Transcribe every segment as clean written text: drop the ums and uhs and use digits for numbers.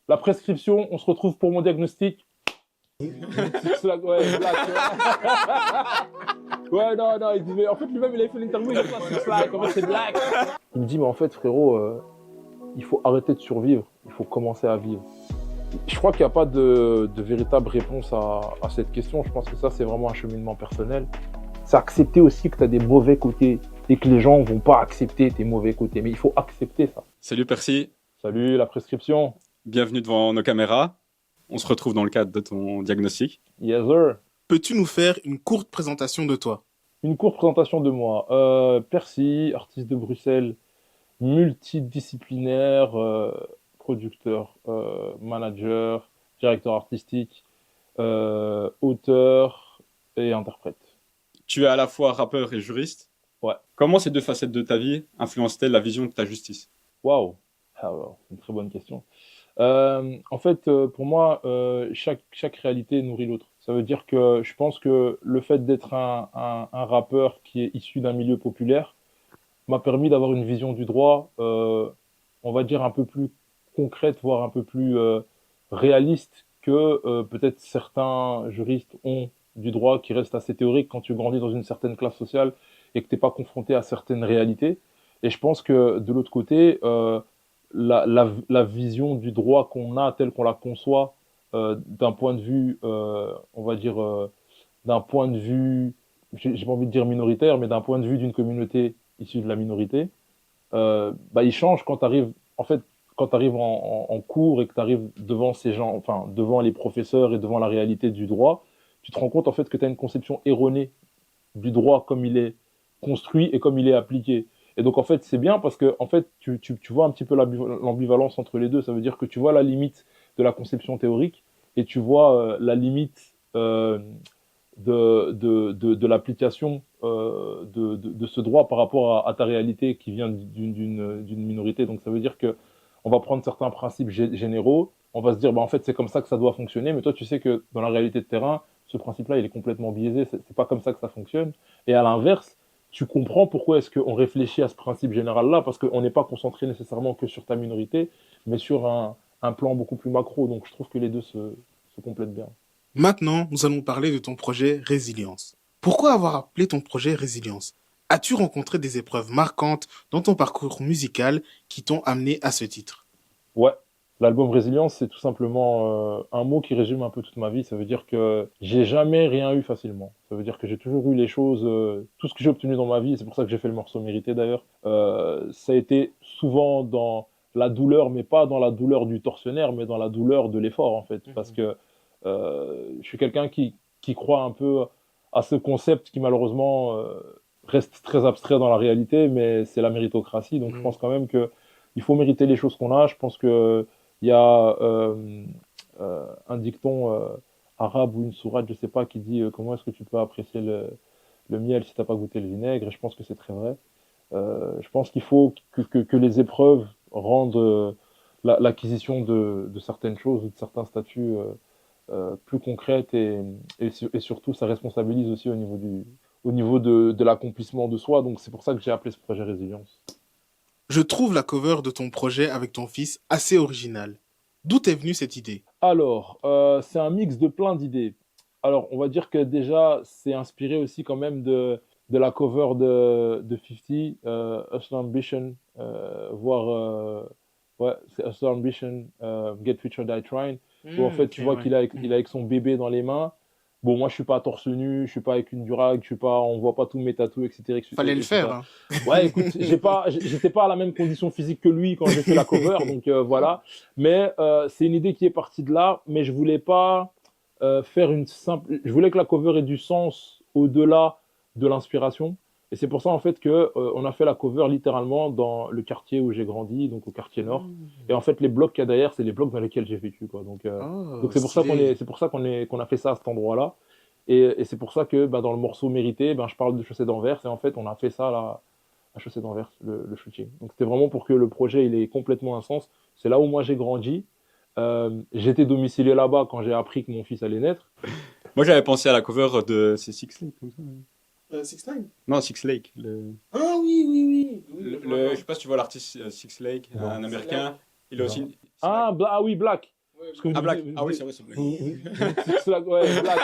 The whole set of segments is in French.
La prescription, on se retrouve pour mon diagnostic. Six Flags, ouais, black. Ouais, non, non, il dit, mais en fait, lui-même, il a fait l'interview, il a pas Six Flags, en fait, c'est black. Il me dit, mais en fait, frérot, il faut arrêter de survivre, il faut commencer à vivre. Je crois qu'il n'y a pas de véritable réponse à cette question. Je pense que ça, c'est vraiment un cheminement personnel. C'est accepter aussi que tu as des mauvais côtés et que les gens ne vont pas accepter tes mauvais côtés. Mais il faut accepter ça. Salut Percy, Salut, la prescription. bienvenue devant nos caméras. On se retrouve dans le cadre de ton diagnostic. Yes, sir. Peux-tu nous faire une courte présentation de toi? Une courte présentation de moi. Percy, artiste de Bruxelles, multidisciplinaire, producteur, manager, directeur artistique, auteur et interprète. Tu es à la fois rappeur et juriste. Ouais. Comment ces deux facettes de ta vie influencent-elles la vision de ta justice? Waouh. Ah, wow. C'est une très bonne question. En fait, pour moi, chaque réalité nourrit l'autre. Ça veut dire que je pense que le fait d'être un rappeur qui est issu d'un milieu populaire m'a permis d'avoir une vision du droit, on va dire un peu plus concrète, voire un peu plus réaliste que peut-être certains juristes ont du droit qui reste assez théorique quand tu grandis dans une certaine classe sociale et que tu n'es pas confronté à certaines réalités. Et je pense que de l'autre côté, la vision du droit qu'on a, telle qu'on la conçoit, d'un point de vue, on va dire, d'un point de vue, j'ai pas envie de dire minoritaire, mais d'un point de vue d'une communauté issue de la minorité, bah, il change quand tu arrives, en fait, quand tu arrives en cours et que tu arrives devant ces gens, enfin, devant les professeurs et devant la réalité du droit, tu te rends compte, en fait, que tu as une conception erronée du droit comme il est construit et comme il est appliqué. Et donc, en fait, c'est bien parce que, en fait, tu vois un petit peu l'ambivalence entre les deux. Ça veut dire que tu vois la limite de la conception théorique et tu vois la limite de l'application de ce droit par rapport à ta réalité qui vient d'une minorité. Donc, ça veut dire que on va prendre certains principes généraux, on va se dire, bah, en fait, c'est comme ça que ça doit fonctionner, mais toi, tu sais que dans la réalité de terrain, ce principe-là, il est complètement biaisé, c'est pas comme ça que ça fonctionne. Et à l'inverse, tu comprends pourquoi est-ce qu'on réfléchit à ce principe général-là, parce qu'on n'est pas concentré nécessairement que sur ta minorité, mais sur un plan beaucoup plus macro. Donc je trouve que les deux se complètent bien. Maintenant, nous allons parler de ton projet Résilience. Pourquoi avoir appelé ton projet Résilience? As-tu rencontré des épreuves marquantes dans ton parcours musical qui t'ont amené à ce titre? Ouais, l'album Résilience, c'est tout simplement un mot qui résume un peu toute ma vie. Ça veut dire que j'ai jamais rien eu facilement. Ça veut dire que j'ai toujours eu les choses, tout ce que j'ai obtenu dans ma vie, c'est pour ça que j'ai fait le morceau Mérité d'ailleurs, ça a été souvent dans la douleur, mais pas dans la douleur du tortionnaire, mais dans la douleur de l'effort en fait. Parce que je suis quelqu'un qui croit un peu à ce concept qui malheureusement reste très abstrait dans la réalité, mais c'est la méritocratie. Donc je pense quand même que il faut mériter les choses qu'on a. Je pense que il y a un dicton arabe ou une sourate, je sais pas, qui dit comment est-ce que tu peux apprécier le miel si t'as pas goûté le vinaigre. Et je pense que c'est très vrai. Je pense qu'il faut que les épreuves rendent l'acquisition de certaines choses ou de certains statuts plus concrètes et surtout ça responsabilise aussi au niveau de l'accomplissement de soi. Donc c'est pour ça que j'ai appelé ce projet Résilience. Je trouve la cover de ton projet avec ton fils assez originale. D'où t'est venue cette idée? Alors, c'est un mix de plein d'idées. Alors, on va dire que déjà, c'est inspiré aussi quand même de la cover de 50, Hustle Ambition, voire, ouais, c'est Hustle Ambition, Get Rich or Die Trying, où en fait, Ok, tu vois ouais. qu'il a avec son bébé dans les mains. Bon, moi, je suis pas torse nu, je suis pas avec une durag, je suis pas, on voit pas tous mes tatous, etc., Fallait le faire, etc. hein. Ouais, écoute, j'étais pas à la même condition physique que lui quand j'ai fait la cover, donc voilà. Mais c'est une idée qui est partie de là, mais je voulais pas faire une simple. Je voulais que la cover ait du sens au-delà de l'inspiration. Et c'est pour ça en fait que on a fait la cover littéralement dans le quartier où j'ai grandi, donc au quartier nord. Et en fait, les blocs qu'il y a derrière, c'est les blocs dans lesquels j'ai vécu, quoi. Oh, Donc c'est pour ça stylé. qu'on a fait ça à cet endroit-là. Et c'est pour ça que bah, dans le morceau Mérité, ben, je parle de chaussée d'Anvers. Et en fait, on a fait ça là, à chaussée d'Anvers, le shooting. Donc c'était vraiment pour que le projet il ait complètement un sens. C'est là où moi j'ai grandi. J'étais domicilié là-bas quand j'ai appris que mon fils allait naître. Moi, j'avais pensé à la cover de c'est Six Lake, comme ça. 6ix9ine. Non, Six Lake. Ah oui, oui, oui. Oui, Le, je me rappelle. je sais pas si tu vois l'artiste Six Lake, Non. un américain. Il a aussi. Ah oui, Black. Parce que Ah, Black. vous- Ah oui, c'est vrai, c'est Black. Six Flags, ouais, Black.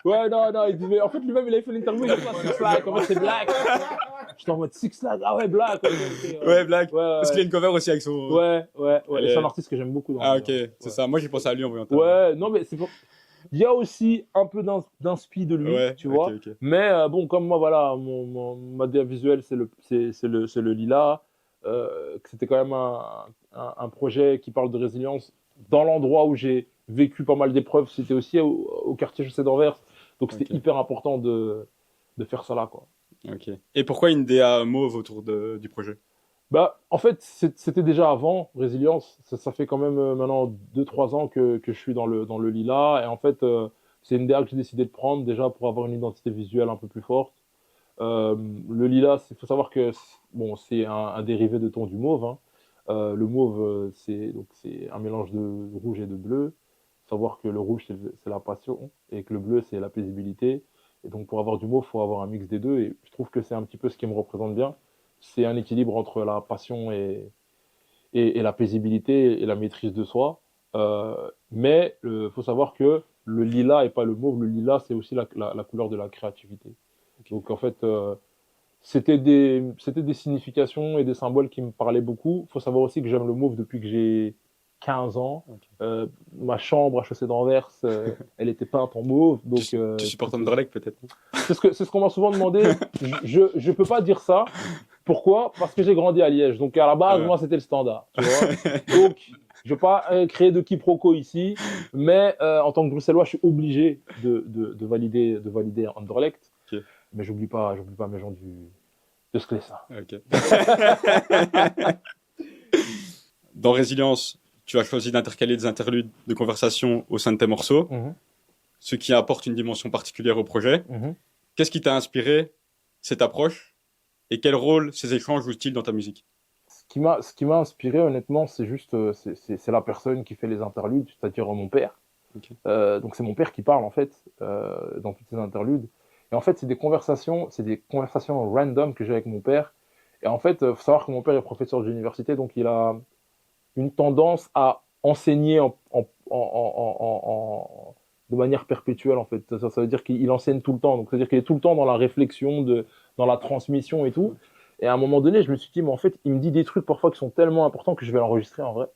Ouais, non, il disait, en fait, lui-même, il avait fait l'interview, il a dit pas Six Flags, en fait, c'est Black. J'étais en mode Six Flags, ah ouais, Black. Ouais, Black. Ouais, Parce qu'il a une cover aussi avec son. ouais. Elle Et c'est un est- artiste que j'aime beaucoup. Ah, ok, Ouais. c'est ça. Moi, j'ai pensé à lui en voyant ta. Ouais, non, mais c'est pour... Il y a aussi un peu d'inspi de lui, Ouais, tu ok, vois. ok. Mais bon, comme moi, voilà, ma DA visuelle, c'est le lilas. Que c'était quand même un projet qui parle de résilience dans l'endroit où j'ai vécu pas mal d'épreuves. C'était aussi au quartier Chaussée d'Anvers. Donc c'était Ok. hyper important de faire ça là, quoi. Ok. Et pourquoi une DA mauve autour du projet? Bah, en fait, c'était déjà avant Résilience. Ça fait quand même maintenant 2 3 ans que je suis dans le lilas. Et en fait, c'est une DA que j'ai décidé de prendre déjà pour avoir une identité visuelle un peu plus forte. Euh, le lilas, il faut savoir que bon, c'est un dérivé de ton du mauve, hein. Le mauve, c'est un mélange de rouge et de bleu. Savoir que le rouge, c'est la passion et que le bleu, c'est la paisibilité. Et donc, pour avoir du mauve, il faut avoir un mix des deux. Et je trouve que c'est un petit peu ce qui me représente bien. C'est un équilibre entre la passion et la paisibilité et la maîtrise de soi. Mais il faut savoir que le lilas et pas le mauve. Le lilas, c'est aussi la couleur de la créativité. Donc en fait, c'était des significations et des symboles qui me parlaient beaucoup. Il faut savoir aussi que j'aime le mauve depuis que j'ai 15 ans. Ok. Ma chambre à Chaussée d'Anvers, elle était peinte en mauve. Donc, Tu supportes Anderlecht peut-être? c'est ce qu'on m'a souvent demandé. Je peux pas dire ça. Pourquoi? Parce que j'ai grandi à Liège. Donc à la base, Ouais. moi, c'était le standard. Tu vois. Donc, je veux pas créer de quiproquo ici, mais en tant que Bruxellois, je suis obligé de valider Anderlecht. Ok. Mais j'oublie pas mes gens de Sclessin. Ok. Dans Résilience, tu as choisi d'intercaler des interludes de conversation au sein de tes morceaux, Mhm, ce qui apporte une dimension particulière au projet. mhm. Qu'est-ce qui t'a inspiré cette approche et quel rôle ces échanges jouent-ils dans ta musique? Ce qui m'a inspiré, honnêtement, c'est juste, c'est la personne qui fait les interludes, c'est-à-dire mon père. Ok. Donc c'est mon père qui parle en fait dans toutes ces interludes. Et en fait, c'est des conversations random que j'ai avec mon père. Et en fait, faut savoir que mon père est professeur d'université, donc il a une tendance à enseigner de manière perpétuelle en fait. Ça veut dire qu'il enseigne tout le temps. Donc, c'est-à-dire qu'il est tout le temps dans la réflexion, dans la transmission et tout. Et à un moment donné, je me suis dit, mais en fait, il me dit des trucs parfois qui sont tellement importants que je vais l'enregistrer en vrai.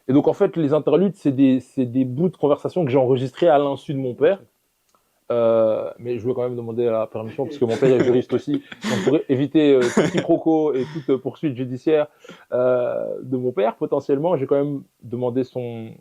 Et donc, en fait, les interludes, c'est des bouts de conversation que j'ai enregistrés à l'insu de mon père. Mais je voulais quand même demander la permission parce que mon père est juriste aussi. Donc pour éviter tout quiproquo et toute poursuite judiciaire de mon père, potentiellement, j'ai quand même demandé son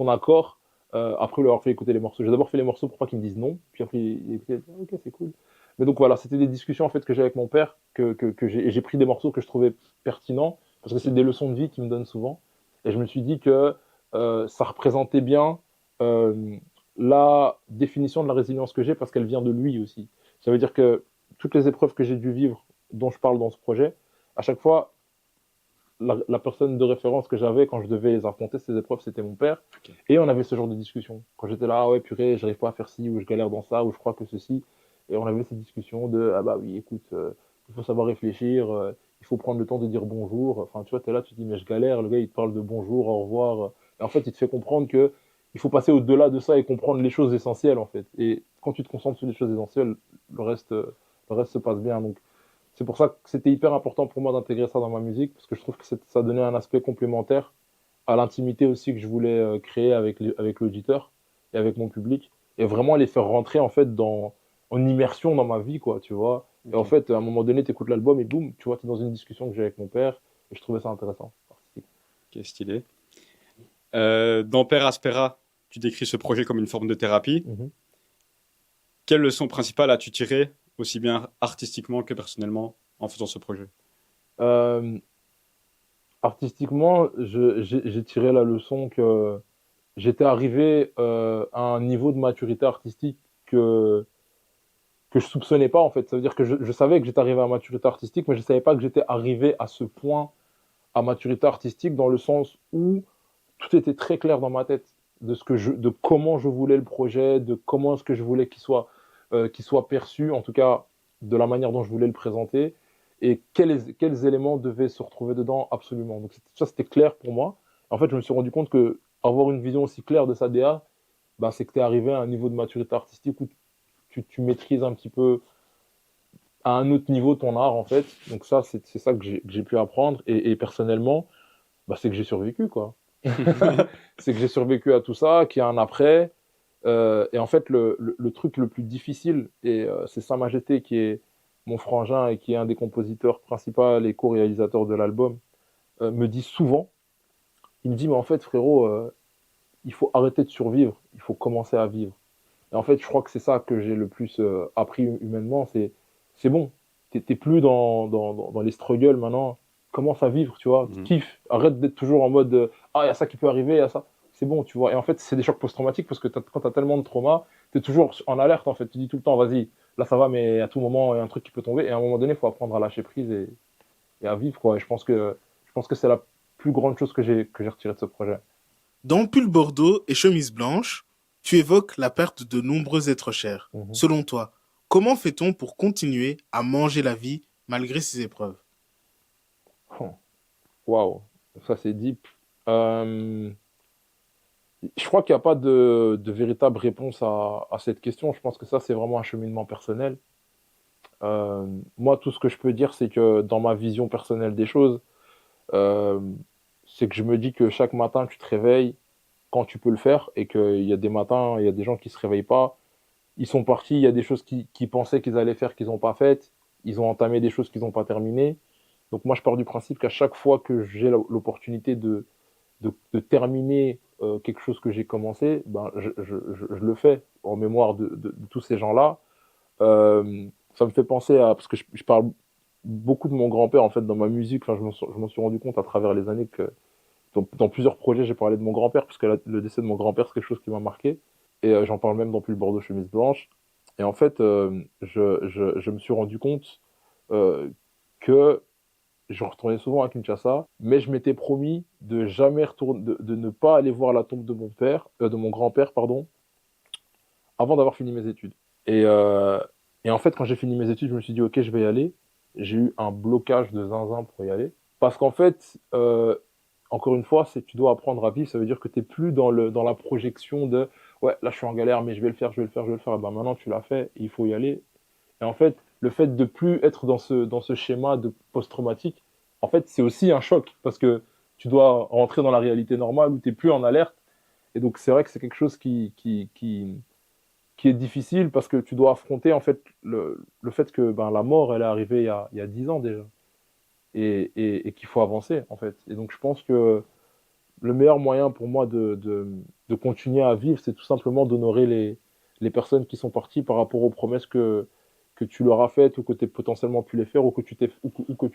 accord après lui avoir fait écouter les morceaux. J'ai d'abord fait les morceaux pour pas qu'il me dise non, puis après il a écouté, ok, c'est cool. Mais donc voilà, c'était des discussions en fait que j'ai avec mon père, que j'ai pris des morceaux que je trouvais pertinents parce que c'est des leçons de vie qu'il me donne souvent. Et je me suis dit que ça représentait bien euh, la définition de la résilience que j'ai parce qu'elle vient de lui aussi. Ça veut dire que toutes les épreuves que j'ai dû vivre, dont je parle dans ce projet, à chaque fois, la personne de référence que j'avais quand je devais les affronter, ces épreuves, c'était mon père. Ok. Et on avait ce genre de discussion. Quand j'étais là, ah ouais, purée, j'arrive pas à faire ci, ou je galère dans ça, ou je crois que ceci. Et on avait ces discussions de, ah bah oui, écoute, il faut savoir réfléchir, il faut prendre le temps de dire bonjour. Enfin, tu vois, t'es là, tu te dis, mais je galère, le gars, il te parle de bonjour, au revoir. Et en fait, il te fait comprendre que il faut passer au-delà de ça et comprendre les choses essentielles, en fait. Et quand tu te concentres sur les choses essentielles, le reste se passe bien. Donc, c'est pour ça que c'était hyper important pour moi d'intégrer ça dans ma musique, parce que je trouve que ça donnait un aspect complémentaire à l'intimité aussi que je voulais créer avec l'auditeur et avec mon public, et vraiment les faire rentrer en fait en immersion dans ma vie, quoi, tu vois. Et en Ok. fait, à un moment donné, tu écoutes l'album et boum, tu vois, tu es dans une discussion que j'ai avec mon père, et je trouvais ça intéressant. Ok, stylé. Dans Père Aspera, tu décris ce projet comme une forme de thérapie. Mhm. Quelle leçon principale as-tu tirée, aussi bien artistiquement que personnellement, en faisant ce projet? Euh, Artistiquement, j'ai tiré la leçon que j'étais arrivé à un niveau de maturité artistique que je soupçonnais pas en fait. Ça veut dire que je savais que j'étais arrivé à maturité artistique, mais je savais pas que j'étais arrivé à ce point à maturité artistique dans le sens où tout était très clair dans ma tête de comment je voulais le projet, de comment est-ce que je voulais qu'il soit perçu, en tout cas de la manière dont je voulais le présenter. et quels éléments devaient se retrouver dedans absolument. Donc ça, c'était clair pour moi. En fait, je me suis rendu compte que avoir une vision aussi claire de sa DA, ben, c'est que tu es arrivé à un niveau de maturité artistique où tu maîtrises un petit peu à un autre niveau ton art, en fait. Donc ça, c'est ça que j'ai pu apprendre. Et personnellement, bah, c'est que j'ai survécu, quoi. C'est que j'ai survécu à tout ça, qu'il y a un après. Et en fait, le truc le plus difficile, et c'est Sa Majesté qui est mon frangin et qui est un des compositeurs principaux et co-réalisateurs de l'album, me dit souvent, il me dit, mais en fait, frérot, il faut arrêter de survivre, il faut commencer à vivre. Et en fait, je crois que c'est ça que j'ai le plus appris humainement, c'est bon, t'es plus dans les struggles maintenant, commence à vivre, tu vois, Mhm. kiffe, arrête d'être toujours en mode, ah, il y a ça qui peut arriver, il y a ça. C'est bon, tu vois. Et en fait, c'est des chocs post-traumatiques parce que quand tu as tellement de traumas, tu es toujours en alerte, en fait. Tu dis tout le temps, vas-y, là ça va, mais à tout moment, il y a un truc qui peut tomber. Et à un moment donné, il faut apprendre à lâcher prise et à vivre, quoi. Et je pense que c'est la plus grande chose que j'ai retirée de ce projet. Dans Pull Bordeaux et Chemise Blanche, tu évoques la perte de nombreux êtres chers. Mhm. Selon toi, comment fait-on pour continuer à manger la vie malgré ces épreuves? Oh, waouh, ça c'est deep. Euh, je crois qu'il n'y a pas de véritable réponse à cette question. Je pense que ça, c'est vraiment un cheminement personnel. Moi, tout ce que je peux dire, c'est que dans ma vision personnelle des choses, euh, c'est que je me dis que chaque matin, tu te réveilles quand tu peux le faire et qu'il y a des matins, il y a des gens qui se réveillent pas. Ils sont partis, il y a des choses qu'ils pensaient qu'ils allaient faire qu'ils n'ont pas faites. Ils ont entamé des choses qu'ils n'ont pas terminées. Donc moi, je pars du principe qu'à chaque fois que j'ai l'opportunité de terminer quelque chose que j'ai commencé, ben, je le fais en mémoire de tous ces gens-là. Ça me fait penser à, parce que je parle beaucoup de mon grand-père en fait dans ma musique. Enfin, je m'en suis rendu compte à travers les années que dans plusieurs projets j'ai parlé de mon grand-père parce que le décès de mon grand-père c'est quelque chose qui m'a marqué et j'en parle même dans Plus le Bordeaux chemise blanche. Et en fait, je me suis rendu compte que je retournais souvent à Kinshasa, mais je m'étais promis de jamais retourner, de ne pas aller voir la tombe de mon père, de mon grand-père, pardon, avant d'avoir fini mes études. Et, euh, et en fait, quand j'ai fini mes études, je me suis dit, ok, je vais y aller. J'ai eu un blocage de zinzin pour y aller. Parce qu'en fait, encore une fois, c'est tu dois apprendre à vivre. Ça veut dire que tu n'es plus dans la projection de, ouais, là je suis en galère, mais je vais le faire, je vais le faire, je vais le faire. Et ben maintenant, tu l'as fait, il faut y aller. Et en fait, le fait de plus être dans ce schéma de post-traumatique, en fait, c'est aussi un choc parce que tu dois rentrer dans la réalité normale où tu n'es plus en alerte. Et donc, c'est vrai que c'est quelque chose qui est difficile parce que tu dois affronter en fait le fait que ben, la mort, elle est arrivée il y a 10 ans déjà et qu'il faut avancer en fait. Et donc, je pense que le meilleur moyen pour moi de continuer à vivre, c'est tout simplement d'honorer les personnes qui sont parties par rapport aux promesses que tu leur as faites ou que tu as potentiellement pu les faire ou que tu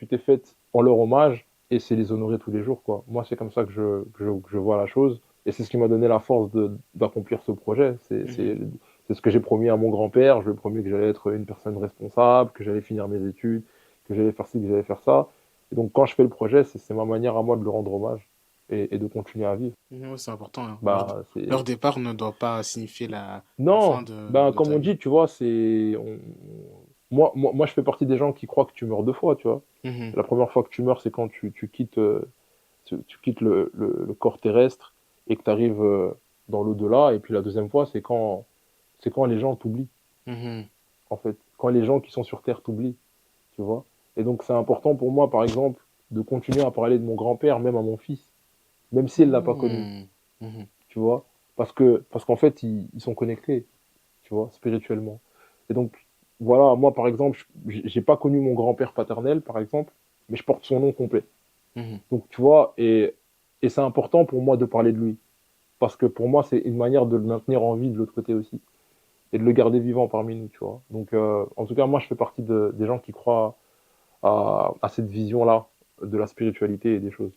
t'es faites en leur hommage et c'est les honorer tous les jours, quoi. Moi, c'est comme ça que je vois la chose et c'est ce qui m'a donné la force d'accomplir ce projet. C'est ce que j'ai promis à mon grand-père. Je lui ai promis que j'allais être une personne responsable, que j'allais finir mes études, que j'allais faire ci, que j'allais faire ça. Et donc, quand je fais le projet, c'est ma manière à moi de le rendre hommage et de continuer à vivre. Ouais, c'est important, hein. Bah, Leur c'est... départ ne doit pas signifier la fin Non, bah, de comme ta on vie. dit, tu vois, moi, je fais partie des gens qui croient que tu meurs deux fois, tu vois. Mhm, La première fois que tu meurs, c'est quand tu quittes, tu quittes le corps terrestre et que tu arrives dans l'au-delà. Et puis la deuxième fois, c'est quand les gens t'oublient, mhm. en fait. Quand les gens qui sont sur Terre t'oublient, tu vois. Et donc, c'est important pour moi, par exemple, de continuer à parler de mon grand-père, même à mon fils, même si elle l'a pas connu. Mhm, mhm. Tu vois, parce qu'en fait, ils sont connectés, tu vois, spirituellement. Et donc, voilà, moi, par exemple, j'ai pas connu mon grand-père paternel, par exemple, mais je porte son nom complet. Mhm. Donc, tu vois, et c'est important pour moi de parler de lui, parce que pour moi, c'est une manière de le maintenir en vie de l'autre côté aussi, et de le garder vivant parmi nous, tu vois. Donc, en tout cas, moi, je fais partie des gens qui croient à cette vision-là de la spiritualité et des choses.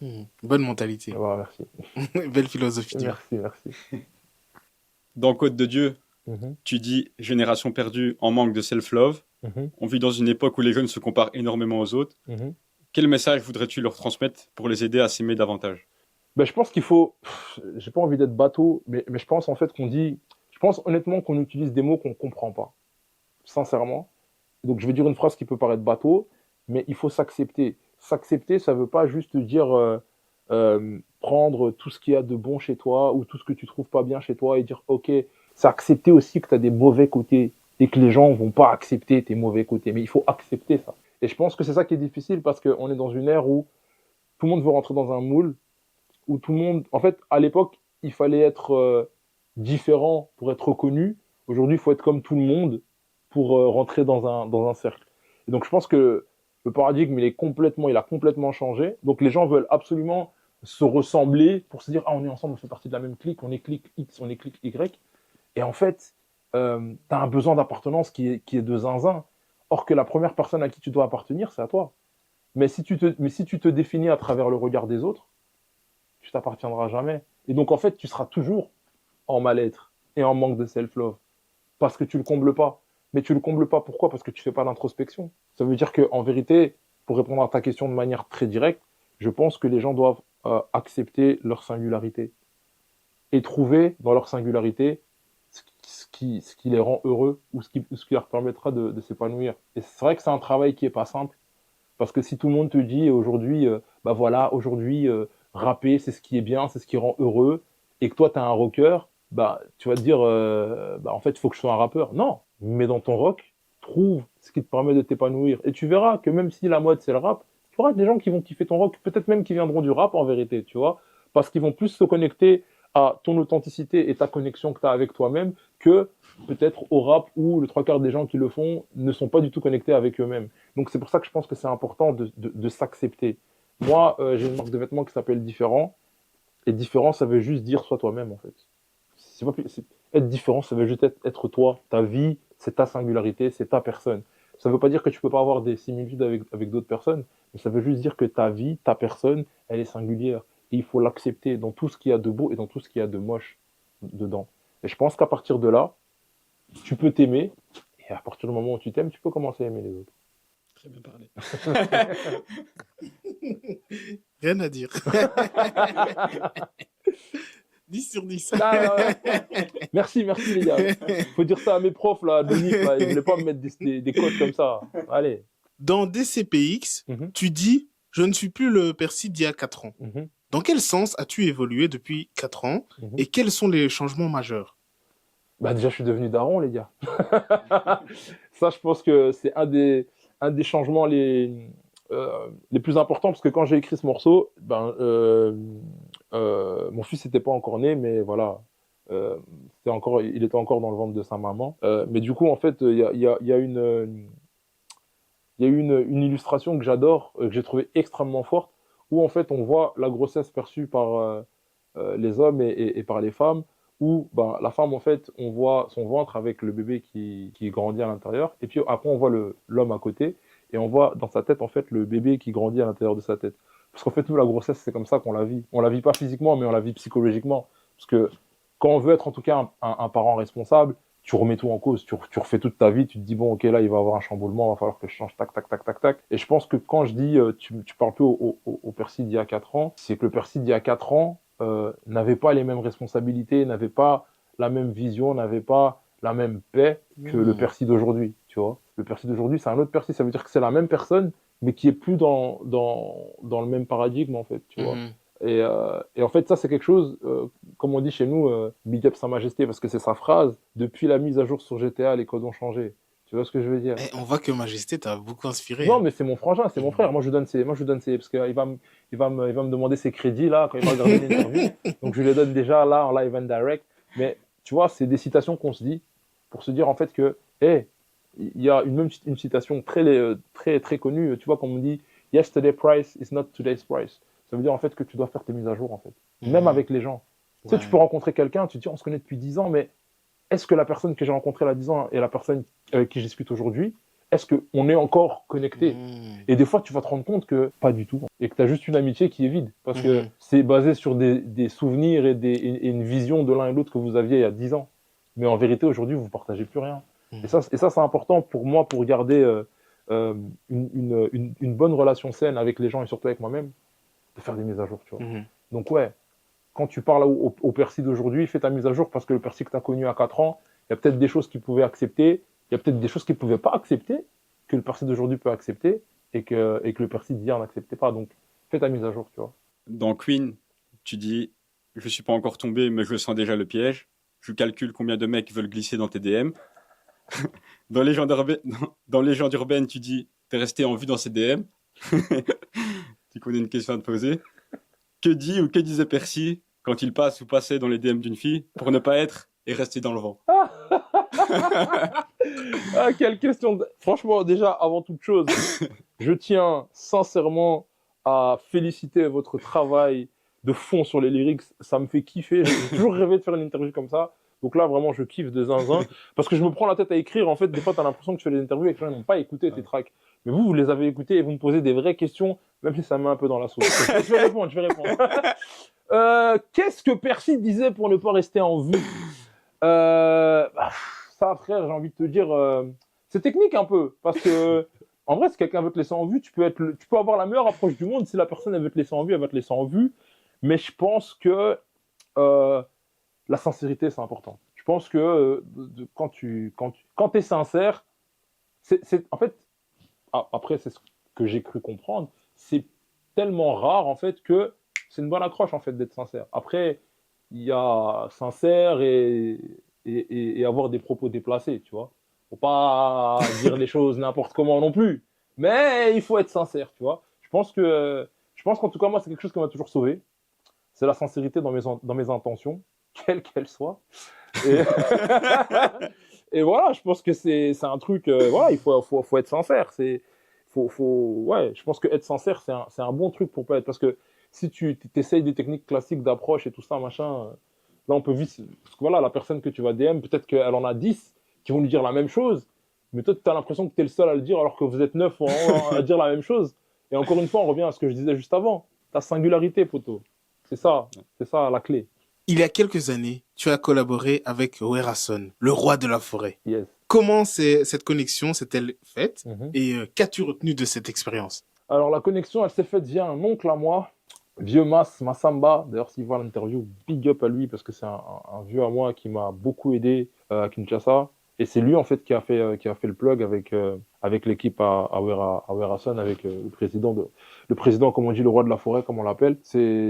Mhm. Bonne mentalité. Voilà, merci. Belle philosophie de vie. Merci, merci. Dans Côte de Dieu, Mhm, tu dis génération perdue en manque de self-love. mhm, On vit dans une époque où les jeunes se comparent énormément aux autres. mhm. Quel message voudrais-tu leur transmettre pour les aider à s'aimer davantage? Ben, je pense qu'il faut. J'ai pas envie d'être bateau, mais je pense en fait qu'on dit. Je pense honnêtement qu'on utilise des mots qu'on comprend pas, sincèrement. Donc je vais dire une phrase qui peut paraître bateau, mais il faut s'accepter. S'accepter, ça veut pas juste dire prendre tout ce qu'il y a de bon chez toi ou tout ce que tu trouves pas bien chez toi et dire ok, c'est accepter aussi que tu as des mauvais côtés et que les gens vont pas accepter tes mauvais côtés. Mais il faut accepter ça. Et je pense que c'est ça qui est difficile parce qu'on est dans une ère où tout le monde veut rentrer dans un moule, où tout le monde, en fait, à l'époque, il fallait être différent pour être reconnu. Aujourd'hui, il faut être comme tout le monde pour rentrer dans un cercle. Et donc, je pense que le paradigme, il a complètement changé. Donc, les gens veulent absolument se ressembler pour se dire, ah, on est ensemble, on fait partie de la même clique, on est clique X, on est clique Y. Et en fait, tu as un besoin d'appartenance qui est de zinzin. Or que la première personne à qui tu dois appartenir, c'est à toi. Mais si tu te définis à travers le regard des autres, tu t'appartiendras jamais. Et donc, en fait, tu seras toujours en mal-être et en manque de self-love. Parce que tu le combles pas. Mais tu le combles pas, pourquoi? Parce que tu fais pas d'introspection. Ça veut dire qu'en vérité, pour répondre à ta question de manière très directe, je pense que les gens doivent accepter leur singularité et trouver dans leur singularité ce qui les rend heureux ou ce qui leur permettra de s'épanouir. Et c'est vrai que c'est un travail qui est pas simple, parce que si tout le monde te dit aujourd'hui, bah voilà, aujourd'hui, rapper, c'est ce qui est bien, c'est ce qui rend heureux, et que toi, tu as un rocker, bah, tu vas te dire, bah, en fait, il faut que je sois un rappeur. Non, mais dans ton rock, trouve ce qui te permet de t'épanouir. Et tu verras que même si la mode, c'est le rap, tu auras des gens qui vont kiffer ton rock, peut-être même qui viendront du rap en vérité, tu vois, parce qu'ils vont plus se connecter à ton authenticité et ta connexion que tu as avec toi-même que peut-être au rap où le trois quarts des gens qui le font ne sont pas du tout connectés avec eux-mêmes. Donc c'est pour ça que je pense que c'est important de s'accepter. Moi, j'ai une marque de vêtements qui s'appelle Différent. Et différent, ça veut juste dire sois toi-même, en fait. Être différent, ça veut juste être toi. Ta vie, c'est ta singularité, c'est ta personne. Ça veut pas dire que tu peux pas avoir des similitudes avec d'autres personnes, mais ça veut juste dire que ta vie, ta personne, elle est singulière. Et il faut l'accepter dans tout ce qu'il y a de beau et dans tout ce qu'il y a de moche dedans. Et je pense qu'à partir de là, tu peux t'aimer. Et à partir du moment où tu t'aimes, tu peux commencer à aimer les autres. Très bien parlé. Rien à dire. 10 sur 10. Merci, merci les gars. Faut dire ça à mes profs là, de NIF, là. Ils voulaient pas me mettre des codes comme ça. Allez. Dans DCPX, Mhm, tu dis je ne suis plus le Percy d'il y a 4 ans. mhm, Dans quel sens as-tu évolué depuis 4 ans mhm. et quels sont les changements majeurs? Bah déjà, je suis devenu daron, les gars. Ça, je pense que c'est un des changements les plus importants, parce que quand j'ai écrit ce morceau, mon fils n'était pas encore né, mais voilà, il était encore dans le ventre de sa maman. Mais du coup, en fait, il y a une illustration que j'adore, que j'ai trouvé extrêmement forte, où en fait, on voit la grossesse perçue par les hommes et par les femmes, où ben, la femme, en fait, on voit son ventre avec le bébé qui grandit à l'intérieur, et puis après, on voit l'homme à côté, et on voit dans sa tête, en fait, le bébé qui grandit à l'intérieur de sa tête. Parce qu'en fait, nous, la grossesse, c'est comme ça qu'on la vit. On la vit pas physiquement, mais on la vit psychologiquement. Parce que quand on veut être, en tout cas, un parent responsable, tu remets tout en cause, tu refais toute ta vie, tu te dis, bon, ok, là, il va y avoir un chamboulement, il va falloir que je change, tac, tac, tac, tac, tac. Et je pense que quand je dis, tu parles plus au Percy d'il y a 4 ans, c'est que le Percy d'il y a 4 ans n'avait pas les mêmes responsabilités, n'avait pas la même vision, n'avait pas la même paix que le Percy d'aujourd'hui, tu vois. Le Percy d'aujourd'hui, c'est un autre Percy, ça veut dire que c'est la même personne, mais qui est plus dans le même paradigme, en fait, tu vois. Mhm. Et en fait, ça, c'est quelque chose, comme on dit chez nous, big up Sa Majesté, parce que c'est sa phrase. Depuis la mise à jour sur GTA, les codes ont changé. Tu vois ce que je veux dire? Eh, on voit que Majesté t'a beaucoup inspiré. Non, Hein. mais c'est mon frangin, c'est mon frère. Moi, je lui donne ses, parce qu'il va me demander ses crédits, là, quand il va regarder l'interview. Donc, je lui les donne déjà, là, en live and direct. Mais, tu vois, c'est des citations qu'on se dit pour se dire, en fait, que, hé, il y a une citation très, très connue, tu vois, comme on dit, Yesterday price is not today's price. Ça veut dire, en fait, que tu dois faire tes mises à jour, en fait. Même Mhm. avec les gens. Tu sais, tu peux rencontrer quelqu'un, tu te dis, on se connaît depuis 10 ans, mais est-ce que la personne que j'ai rencontrée il y a 10 ans et la personne avec qui je discute aujourd'hui, est-ce qu'on est encore connecté? Mhm. Et des fois, tu vas te rendre compte que pas du tout. Et que tu as juste une amitié qui est vide. Parce que Mhm. c'est basé sur des souvenirs et une vision de l'un et l'autre que vous aviez il y a 10 ans. Mais en vérité, aujourd'hui, vous ne partagez plus rien. Mhm. Et ça c'est important pour moi pour garder une bonne relation saine avec les gens et surtout avec moi-même, de faire des mises à jour, tu vois. Mhm. Donc ouais, quand tu parles au Percy d'aujourd'hui, fais ta mise à jour parce que le Percy que tu as connu à 4 ans, il y a peut-être des choses qu'il pouvait accepter, il y a peut-être des choses qu'il ne pouvait pas accepter, que le Percy d'aujourd'hui peut accepter et que le Percy d'hier n'acceptait pas. Donc, fais ta mise à jour, tu vois. Dans Queen, tu dis, je suis pas encore tombé, mais je sens déjà le piège. Je calcule combien de mecs veulent glisser dans tes DM. Dans Légende urbaine, tu dis, t'es resté en vue dans ces DM. Tu connais une question à te poser. Que dit ou que disait Percy quand il passe ou passait dans les DM d'une fille pour ne pas être et rester dans le vent? Ah, quelle question. Franchement, déjà, avant toute chose, je tiens sincèrement à féliciter votre travail de fond sur les lyrics. Ça me fait kiffer. J'ai toujours rêvé de faire une interview comme ça. Donc là, vraiment, je kiffe de zinzin. Parce que je me prends la tête à écrire. En fait, des fois, tu as l'impression que tu fais des interviews et que les gens n'ont pas écouté tes tracks. Mais vous les avez écoutés et vous me posez des vraies questions, même si ça me met un peu dans la sauce. Je vais répondre. Qu'est-ce que Percy disait pour ne pas rester en vue? Ça, frère, j'ai envie de te dire, c'est technique un peu, parce que en vrai, si quelqu'un veut te laisser en vue, tu peux avoir la meilleure approche du monde. Si la personne elle veut te laisser en vue, elle va te laisser en vue. Mais je pense que la sincérité, c'est important. Je pense que quand t'es sincère, en fait, après, c'est ce que j'ai cru comprendre, c'est tellement rare en fait que c'est une bonne accroche en fait d'être sincère. Après, il y a sincère et avoir des propos déplacés, tu vois. Faut pas dire les choses n'importe comment non plus, mais il faut être sincère, tu vois. Je pense qu'en tout cas moi c'est quelque chose qui m'a toujours sauvé. C'est la sincérité dans mes intentions, quelles qu'elles soient. Et, et voilà, je pense que c'est un truc, voilà, il faut être sincère. Ouais, je pense que être sincère c'est un bon truc pour pas être, parce que si tu essayes des techniques classiques d'approche et tout ça, machin, là, on peut vite. Parce que voilà, la personne que tu vas DM, peut-être qu'elle en a 10 qui vont lui dire la même chose, mais toi, tu as l'impression que tu es le seul à le dire alors que vous êtes 9 à dire la même chose. Et encore une fois, on revient à ce que je disais juste avant. Ta singularité, poteau. C'est ça la clé. Il y a quelques années, tu as collaboré avec Werason, le roi de la forêt. Yes. Comment cette connexion s'est-elle faite Mhm. et qu'as-tu retenu de cette expérience? Alors, la connexion, elle s'est faite via un oncle à moi, Vieux Massamba. D'ailleurs, s'il voit l'interview, big up à lui parce que c'est un vieux à moi qui m'a beaucoup aidé à Kinshasa. Et c'est lui, en fait, qui a fait le plug avec l'équipe à Werason, avec le président, comme on dit, le roi de la forêt, comme on l'appelle.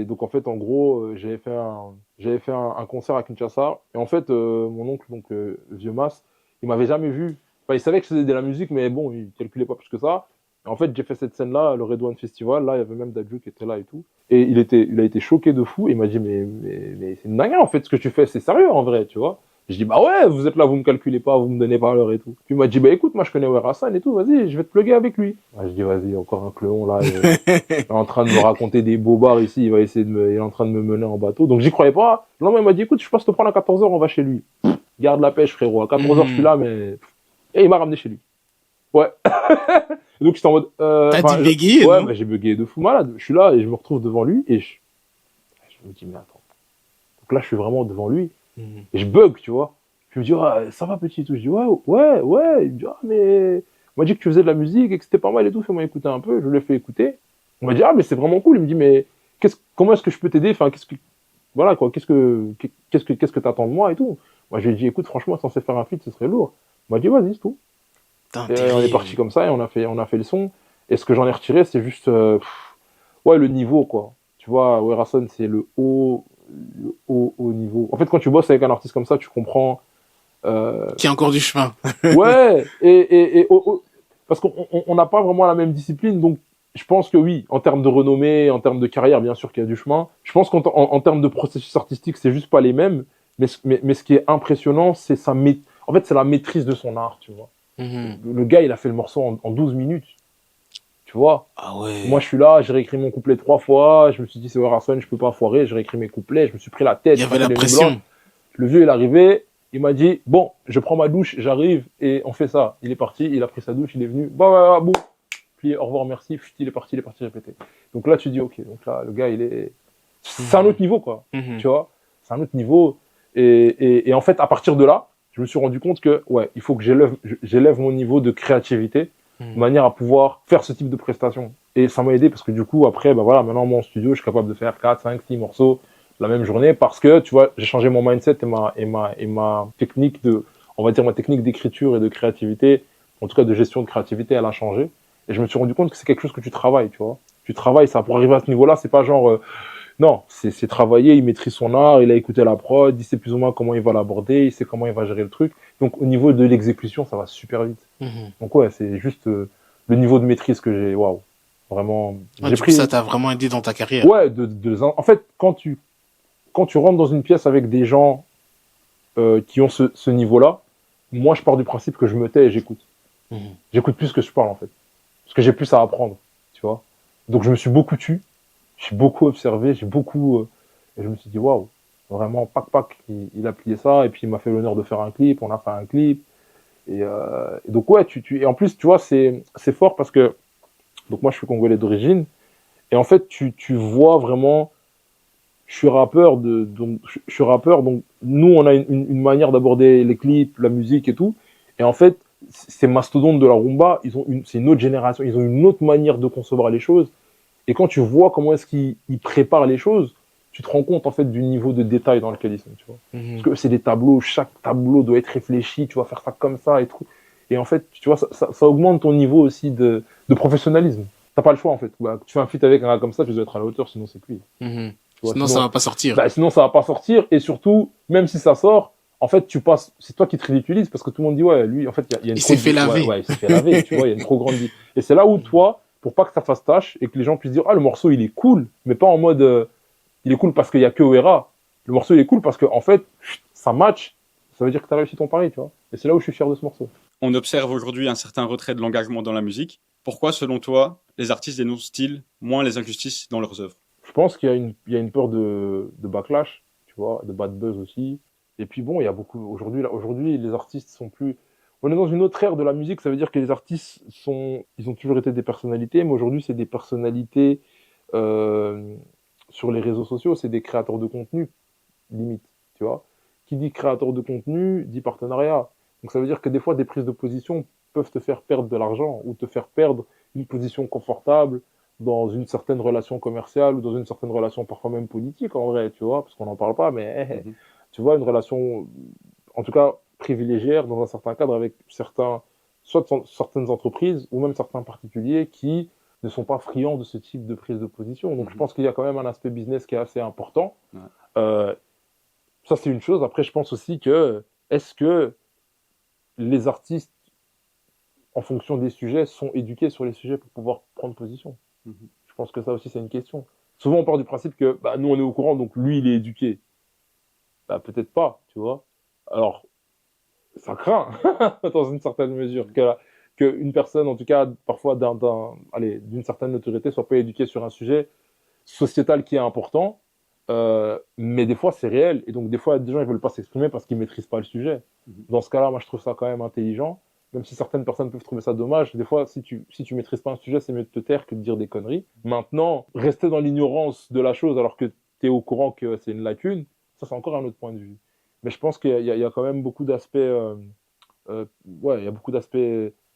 Donc, en fait, en gros, j'avais fait un concert à Kinshasa. Et en fait, mon oncle, donc, Vieux Mass, il m'avait jamais vu. Enfin, il savait que je faisais de la musique, mais bon, il calculait pas plus que ça. En fait, j'ai fait cette scène-là, le Red One Festival. Là, il y avait même Dadju qui était là et tout. Et il a été choqué de fou. Et il m'a dit, mais c'est une dinguerie, en fait, ce que tu fais. C'est sérieux, en vrai, tu vois. Je dis, bah ouais, vous êtes là, vous me calculez pas, vous me donnez pas l'heure et tout. Puis il m'a dit, bah écoute, moi, je connais Werasan et tout. Vas-y, je vais te plugger avec lui. Je dis, vas-y, encore un clon, là. Il est en train de me raconter des bobards ici. Il est en train de me mener en bateau. Donc, j'y croyais pas. Non, mais il m'a dit, écoute, je passe te prendre à 14h, on va chez lui. Garde la pêche, frérot. À 14h, je suis là, mais... Et il m'a ramené chez lui. Ouais. Donc j'étais en mode. T'as dit bégayé? Ouais, bah, j'ai bégayé de fou malade. Je suis là et je me retrouve devant lui et je me dis, mais attends. Donc là, je suis vraiment devant lui et je bug, tu vois. Je me dis, ah, ça va petit et tout. Je dis, ouais. Il me dit, ah, mais. On m'a dit que tu faisais de la musique et que c'était pas mal et tout. Fais-moi écouter un peu. Je lui ai fait écouter. On m'a dit, ah, mais c'est vraiment cool. Il me dit, mais comment est-ce que je peux t'aider? Enfin, voilà, quoi. Qu'est-ce que t'attends de moi et tout? Moi, je lui ai dit, écoute, franchement, censé faire un feat, ce serait lourd. Il m'a dit, vas-y, c'est tout. Et on est parti comme ça et on a fait le son. Et ce que j'en ai retiré, c'est juste ouais, le niveau, quoi. Tu vois, Werason, c'est le haut niveau. En fait, quand tu bosses avec un artiste comme ça, tu comprends. Qu'il y a encore du chemin. Ouais, parce qu'on n'a pas vraiment la même discipline, donc je pense que oui, en termes de renommée, en termes de carrière, bien sûr qu'il y a du chemin. Je pense qu'en termes de processus artistique, c'est juste pas les mêmes. Mais ce qui est impressionnant, c'est en fait, c'est la maîtrise de son art, tu vois. Le gars, il a fait le morceau en 12 minutes. Tu vois. Ah ouais. Moi, je suis là, j'ai réécrit mon couplet 3 fois. Je me suis dit, c'est Werason, je peux pas foirer. J'ai réécrit mes couplets. Je me suis pris la tête. Il y avait la pression. Le vieux, il est arrivé. Il m'a dit, bon, je prends ma douche, j'arrive et on fait ça. Il est parti, il a pris sa douche, il est venu. Bah, bon. Puis, au revoir, merci. Puis, il est parti répéter. Donc là, tu dis, ok. Donc là, le gars, c'est un autre niveau, quoi. Tu vois. C'est un autre niveau. Et en fait, à partir de là, je me suis rendu compte que, ouais, il faut que j'élève mon niveau de créativité de manière à pouvoir faire ce type de prestations. Et ça m'a aidé parce que du coup, après, bah voilà, maintenant, moi, en studio, je suis capable de faire 4, 5, 6 morceaux la même journée parce que, tu vois, j'ai changé mon mindset et ma technique on va dire ma technique d'écriture et de créativité en tout cas de gestion de créativité, elle a changé. Et je me suis rendu compte que c'est quelque chose que tu travailles, tu vois. Tu travailles ça pour arriver à ce niveau-là, c'est pas genre non, c'est travailler, il maîtrise son art, il a écouté la prod, il sait plus ou moins comment il va l'aborder, il sait comment il va gérer le truc. Donc au niveau de l'exécution, ça va super vite. Mhm. Donc ouais, c'est juste le niveau de maîtrise que j'ai, waouh. Vraiment, Ouais, j'ai du coup, ça pris t'a vraiment aidé dans ta carrière. ouais, en fait, quand tu rentres dans une pièce avec des gens qui ont ce niveau-là, moi je pars du principe que je me tais et j'écoute. Mhm. J'écoute plus que je parle en fait. Parce que j'ai plus à apprendre, tu vois. Donc je me suis beaucoup tu, j'ai beaucoup observé, j'ai beaucoup. Et je me suis dit, waouh, vraiment, pac, il a plié ça, et puis il m'a fait l'honneur de faire un clip, on a fait un clip. Et donc, ouais, et en plus, tu vois, c'est fort parce que, donc moi je suis congolais d'origine, et en fait, tu vois vraiment, je suis rappeur, donc nous, on a une manière d'aborder les clips, la musique et tout. Et en fait, ces mastodontes de la rumba, c'est une autre génération, ils ont une autre manière de concevoir les choses. Et quand tu vois comment est-ce qu'ils préparent les choses, tu te rends compte en fait du niveau de détail dans lequel ils sont, tu vois. Parce Mhm. que c'est des tableaux, chaque tableau doit être réfléchi, tu vas faire ça comme ça et tout. Et en fait, tu vois, ça augmente ton niveau aussi de professionnalisme. T'as pas le choix en fait. Bah, tu fais un feat avec un gars comme ça, tu dois être à la hauteur, sinon c'est cuit. Mhm. Tu vois, Sinon, ça va pas sortir. sinon ça va pas sortir. Et surtout, même si ça sort, en fait, c'est toi qui te ridiculises parce que tout le monde dit ouais, lui, en fait, il y a une Il s'est fait ouais, laver. ouais, il s'est fait laver, tu vois, il y a une trop grande vie. Et c'est là où toi, pour pas que ça fasse tâche et que les gens puissent dire ah le morceau il est cool, mais pas en mode il est cool parce qu'il y a que Oera. Le morceau il est cool parce que en fait ça match, ça veut dire que tu as réussi ton pari, tu vois. Et c'est là où je suis fier de ce morceau. On observe aujourd'hui un certain retrait de l'engagement dans la musique. Pourquoi, selon toi, les artistes dénoncent-ils moins les injustices dans leurs œuvres? Je pense il y a une peur de backlash, tu vois, de bad buzz aussi. Et puis bon, il y a beaucoup aujourd'hui les artistes sont plus on est dans une autre ère de la musique, ça veut dire que les artistes ils ont toujours été des personnalités, mais aujourd'hui c'est des personnalités euh, sur les réseaux sociaux, c'est des créateurs de contenu limite, tu vois. Qui dit créateur de contenu dit partenariat. Donc ça veut dire que des fois, des prises de position peuvent te faire perdre de l'argent ou te faire perdre une position confortable dans une certaine relation commerciale ou dans une certaine relation parfois même politique en vrai, tu vois, parce qu'on n'en parle pas, mais Mhm. tu vois, une relation, en tout cas privilégiée dans un certain cadre avec certaines entreprises ou même certains particuliers qui ne sont pas friands de ce type de prise de position. Donc je Mhm. pense qu'il y a quand même un aspect business qui est assez important. Ouais. Euh, Ça, c'est une chose. Après, je pense aussi que est-ce que les artistes, en fonction des sujets, sont éduqués sur les sujets pour pouvoir prendre position? Mhm. Je pense que ça aussi, c'est une question. Souvent, on part du principe que bah, nous, on est au courant, donc lui, il est éduqué. Bah, peut-être pas, tu vois. Alors, ça craint, dans une certaine mesure, que une personne, en tout cas, parfois allez, d'une certaine autorité, soit pas éduquée sur un sujet sociétal qui est important. Mais des fois, c'est réel. Et donc, des fois, des gens, ils veulent pas s'exprimer parce qu'ils maîtrisent pas le sujet. Mhm. Dans ce cas-là, moi, je trouve ça quand même intelligent. Même si certaines personnes peuvent trouver ça dommage, des fois, si tu maîtrises pas un sujet, c'est mieux de te taire que de dire des conneries. Maintenant, rester dans l'ignorance de la chose alors que tu es au courant que c'est une lacune, ça, c'est encore un autre point de vue. Mais je pense qu'il y a quand même beaucoup d'aspects, ouais, il y a beaucoup d'aspects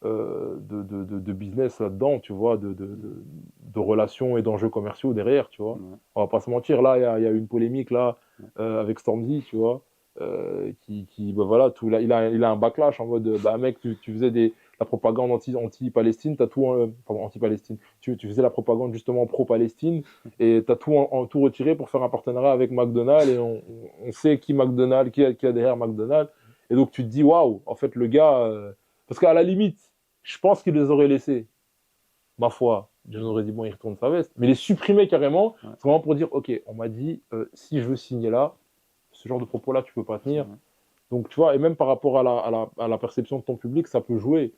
de business là-dedans, tu vois, de relations et d'enjeux commerciaux derrière, tu vois. Ouais. On va pas se mentir, là, il y a eu une polémique là Ouais. avec Stormzy, tu vois, bah voilà, il a un backlash en mode, bah mec, tu faisais la propagande anti-Palestine, t'as tout, pardon, anti-Palestine, tu faisais la propagande justement pro-Palestine et t'as tout retiré pour faire un partenariat avec McDonald's et on sait qui McDonald's, qui a derrière McDonald's. Et donc tu te dis, waouh, en fait, le gars, parce qu'à la limite, je pense qu'il les aurait laissés, ma foi, je nous aurais dit, bon, il retourne sa veste. Mais les supprimer carrément, Ouais. c'est vraiment pour dire, ok, on m'a dit, si je veux signer là, ce genre de propos-là, tu peux pas tenir. Ouais. Donc, tu vois, et même par rapport à la perception de ton public, ça peut jouer.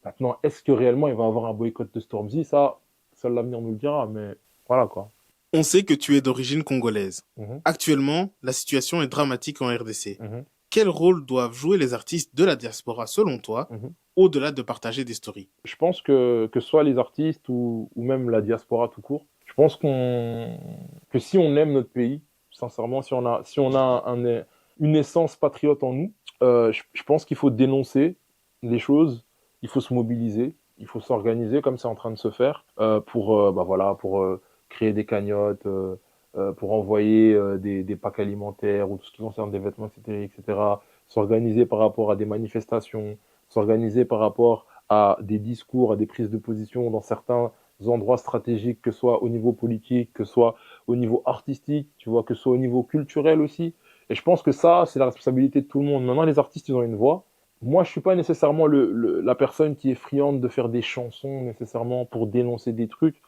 Maintenant, est-ce que réellement il va avoir un boycott de Stormzy? Ça, seul l'avenir nous le dira, mais voilà quoi. On sait que tu es d'origine congolaise. Mhm, Actuellement, la situation est dramatique en RDC. mhm, Quel rôle doivent jouer les artistes de la diaspora selon toi, mhm. au-delà de partager des stories? Je pense que soit les artistes ou même la diaspora tout court, je pense que si on aime notre pays, sincèrement, si on a une essence patriote en nous, je pense qu'il faut dénoncer les choses, il faut se mobiliser, il faut s'organiser comme c'est en train de se faire bah voilà, pour créer des cagnottes, pour envoyer des packs alimentaires ou tout ce qui concerne des vêtements, etc., etc. S'organiser par rapport à des manifestations, s'organiser par rapport à des discours, à des prises de position dans certains endroits stratégiques, que ce soit au niveau politique, que ce soit au niveau artistique, tu vois, que ce soit au niveau culturel aussi. Et je pense que ça, c'est la responsabilité de tout le monde. Maintenant, les artistes, ils ont une voix. Moi, je suis pas nécessairement la personne qui est friande de faire des chansons nécessairement pour dénoncer des trucs.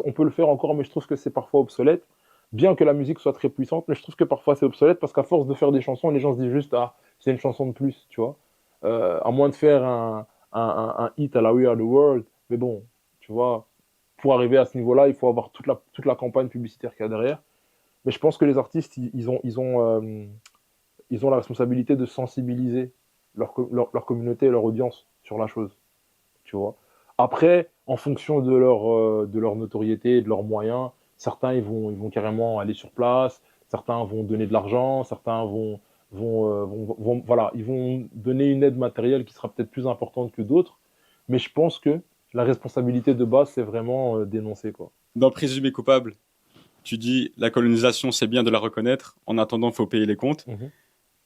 On peut le faire encore, mais je trouve que c'est parfois obsolète. Bien que la musique soit très puissante, mais je trouve que parfois c'est obsolète parce qu'à force de faire des chansons, les gens se disent juste ah c'est une chanson de plus, tu vois. À moins de faire un hit à la We Are the World, mais bon, tu vois, pour arriver à ce niveau-là, il faut avoir toute la campagne publicitaire qu'il y a derrière. Mais je pense que les artistes, ils ont la responsabilité de sensibiliser leur communauté et leur audience sur la chose, tu vois. Après, en fonction de leur notoriété, de leurs moyens, certains ils vont carrément aller sur place, certains vont donner de l'argent, certains voilà, ils vont donner une aide matérielle qui sera peut-être plus importante que d'autres. Mais je pense que la responsabilité de base, c'est vraiment dénoncer, quoi. Dans Présumé coupable, tu dis la colonisation, c'est bien de la reconnaître. En attendant, il faut payer les comptes. Mhm.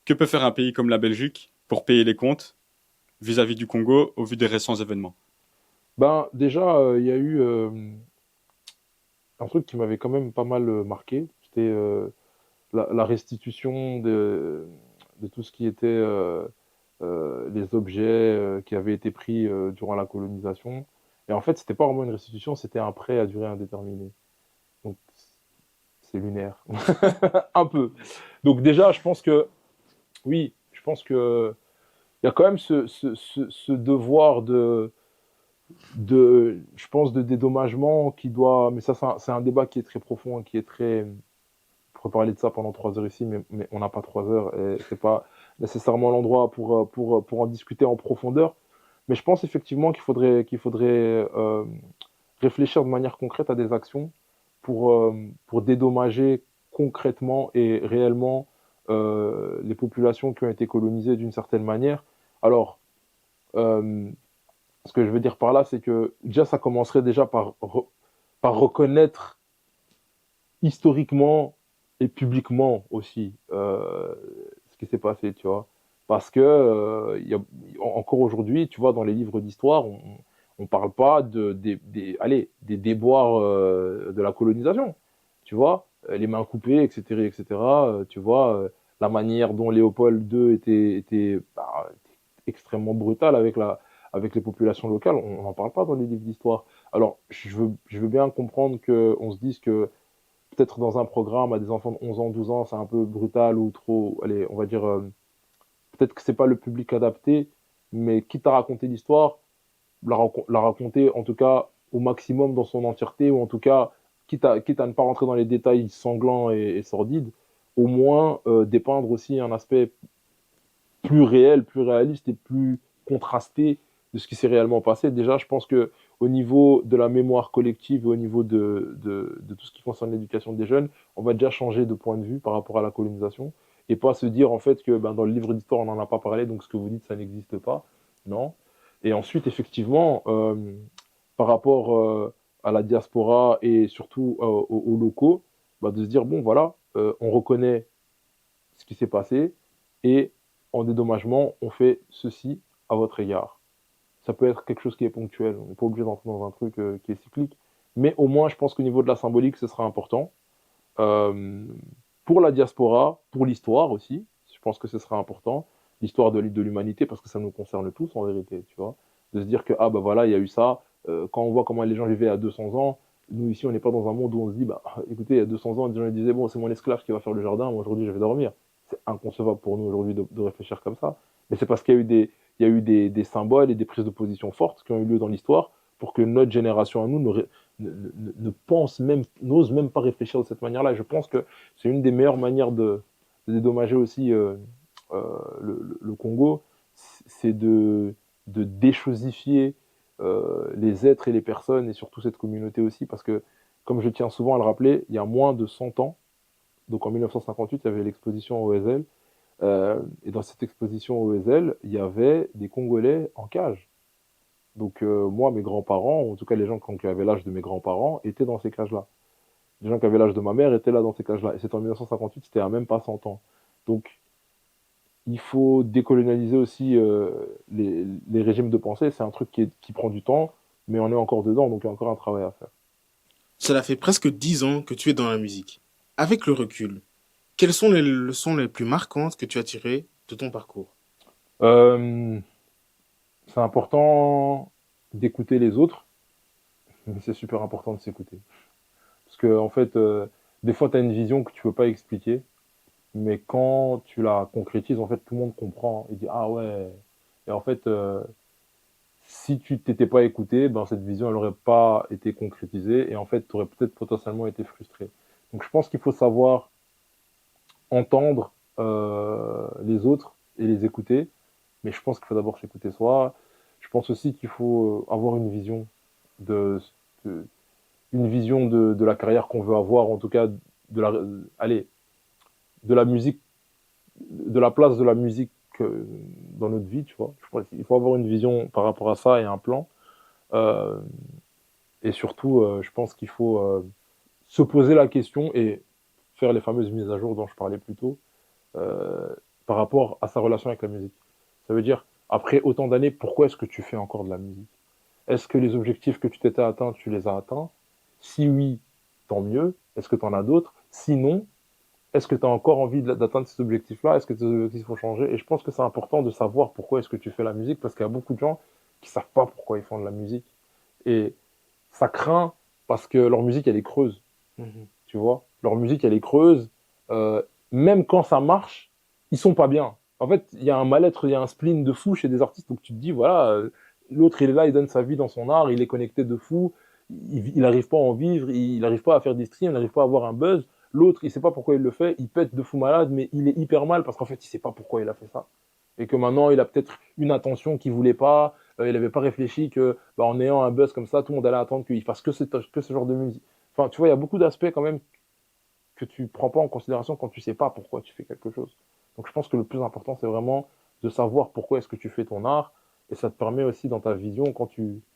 Que peut faire un pays comme la Belgique pour payer les comptes vis-à-vis du Congo au vu des récents événements? Ben, déjà, il y a eu un truc qui m'avait quand même pas mal marqué. C'était la restitution de tout ce qui était les objets qui avaient été pris durant la colonisation. Et en fait, c'était pas vraiment une restitution, c'était un prêt à durée indéterminée. Donc, c'est lunaire. Un peu. Donc, déjà, je pense que, oui, je pense que il y a quand même ce devoir je pense, de dédommagement qui doit. Mais ça, c'est un débat qui est très profond, qui est très. On pourrait parler de ça pendant 3 heures ici, mais on n'a pas 3 heures et c'est pas nécessairement l'endroit pour en discuter en profondeur. Mais je pense effectivement qu'il faudrait réfléchir de manière concrète à des actions pour dédommager concrètement et réellement les populations qui ont été colonisées d'une certaine manière. Alors, euh, ce que je veux dire par là, c'est que déjà, ça commencerait déjà par reconnaître historiquement et publiquement aussi ce qui s'est passé, tu vois. Parce que encore aujourd'hui, tu vois, dans les livres d'histoire, on parle pas allez, des déboires de la colonisation, tu vois, les mains coupées, etc., etc., tu vois, la manière dont Léopold II était extrêmement brutal avec les populations locales, on n'en parle pas dans les livres d'histoire. Alors, je veux bien comprendre qu'on se dise que peut-être dans un programme à des enfants de 11 ans, 12 ans, c'est un peu brutal ou trop, allez, on va dire, peut-être que c'est pas le public adapté, mais quitte à raconter l'histoire, la raconter en tout cas au maximum dans son entièreté, ou en tout cas, quitte à ne pas rentrer dans les détails sanglants et sordides, au moins dépeindre aussi un aspect plus réel, plus réaliste et plus contrasté de ce qui s'est réellement passé. Déjà, je pense que au niveau de la mémoire collective et au niveau de tout ce qui concerne l'éducation des jeunes, on va déjà changer de point de vue par rapport à la colonisation et pas se dire en fait que ben, dans le livre d'histoire on n'en a pas parlé, donc ce que vous dites ça n'existe pas. Non. Et ensuite, effectivement, par rapport à la diaspora et surtout aux locaux, bah, de se dire bon voilà, on reconnaît ce qui s'est passé et en dédommagement, on fait ceci à votre égard. Ça peut être quelque chose qui est ponctuel, on n'est pas obligé d'entrer dans un truc qui est cyclique, mais au moins je pense qu'au niveau de la symbolique, ce sera important. Euh, pour la diaspora, pour l'histoire aussi, je pense que ce sera important. L'histoire de l'humanité, parce que ça nous concerne tous en vérité, tu vois. De se dire que, ah bah voilà, il y a eu ça. Quand on voit comment les gens vivaient à 200 ans, nous ici, on n'est pas dans un monde où on se dit, bah écoutez, il y a 200 ans, les gens disaient, bon, c'est mon esclave qui va faire le jardin, moi aujourd'hui je vais dormir. C'est inconcevable pour nous aujourd'hui de réfléchir comme ça. Mais c'est parce qu'il y a eu des symboles et des prises de position fortes qui ont eu lieu dans l'histoire pour que notre génération à nous ne pense même, n'ose même pas réfléchir de cette manière-là. Et je pense que c'est une des meilleures manières de dédommager aussi le Congo, c'est de déchosifier les êtres et les personnes et surtout cette communauté aussi, parce que, comme je tiens souvent à le rappeler, il y a moins de 100 ans, donc en 1958, il y avait l'exposition au OSL, et dans cette exposition au OSL, il y avait des Congolais en cage. Donc moi, mes grands-parents, en tout cas les gens qui avaient l'âge de mes grands-parents, étaient dans ces cages-là. Les gens qui avaient l'âge de ma mère étaient là dans ces cages-là. Et c'était en 1958, c'était à même pas 100 ans. Donc il faut décolonialiser aussi les régimes de pensée. C'est un truc qui prend du temps, mais on est encore dedans, donc il y a encore un travail à faire. Cela fait presque 10 ans que tu es dans la musique. Avec le recul, quelles sont les leçons les plus marquantes que tu as tirées de ton parcours? Euh, c'est important d'écouter les autres, mais c'est super important de s'écouter. Parce que, en fait, des fois, tu as une vision que tu peux pas expliquer, mais quand tu la concrétises, en fait, tout le monde comprend et dit, ah ouais. Et en fait, si tu t'étais pas écouté, ben, cette vision, elle aurait pas été concrétisée et en fait, tu aurais peut-être potentiellement été frustré. Donc, je pense qu'il faut savoir entendre les autres et les écouter, mais je pense qu'il faut d'abord s'écouter soi. Je pense aussi qu'il faut avoir une vision de, de une vision de la carrière qu'on veut avoir, en tout cas de la, allez, de la musique, de la place de la musique dans notre vie, tu vois. Je pense qu'il faut avoir une vision par rapport à ça et un plan. Euh, et surtout, je pense qu'il faut se poser la question et faire les fameuses mises à jour dont je parlais plus tôt euh, par rapport à sa relation avec la musique. Ça veut dire, après autant d'années, pourquoi est-ce que tu fais encore de la musique? Est-ce que les objectifs que tu t'étais atteints, tu les as atteints? Si oui, tant mieux. Est-ce que tu en as d'autres? Sinon, est-ce que tu as encore envie d'atteindre ces objectifs-là? Est-ce que tes objectifs vont changer? Et je pense que c'est important de savoir pourquoi est-ce que tu fais la musique, parce qu'il y a beaucoup de gens qui savent pas pourquoi ils font de la musique. Et ça craint parce que leur musique, elle est creuse, Mhm. tu vois. Leur musique, elle est creuse. Euh, Même quand ça marche, ils sont pas bien. En fait, il y a un mal-être, il y a un spleen de fou chez des artistes. Donc tu te dis, voilà, l'autre, il est là, il donne sa vie dans son art, il est connecté de fou, il n'arrive pas à en vivre, il n'arrive pas à faire des streams, il n'arrive pas à avoir un buzz. L'autre, il sait pas pourquoi il le fait, il pète de fou malade, mais il est hyper mal parce qu'en fait, il sait pas pourquoi il a fait ça. Et que maintenant, il a peut-être une attention qu'il voulait pas, il n'avait pas réfléchi que, bah, en ayant un buzz comme ça, tout le monde allait attendre qu'il fasse que ce genre de musique. Enfin, tu vois, il y a beaucoup d'aspects quand même que tu prends pas en considération quand tu sais pas pourquoi tu fais quelque chose. Donc je pense que le plus important, c'est vraiment de savoir pourquoi est-ce que tu fais ton art, et ça te permet aussi dans ta vision, parce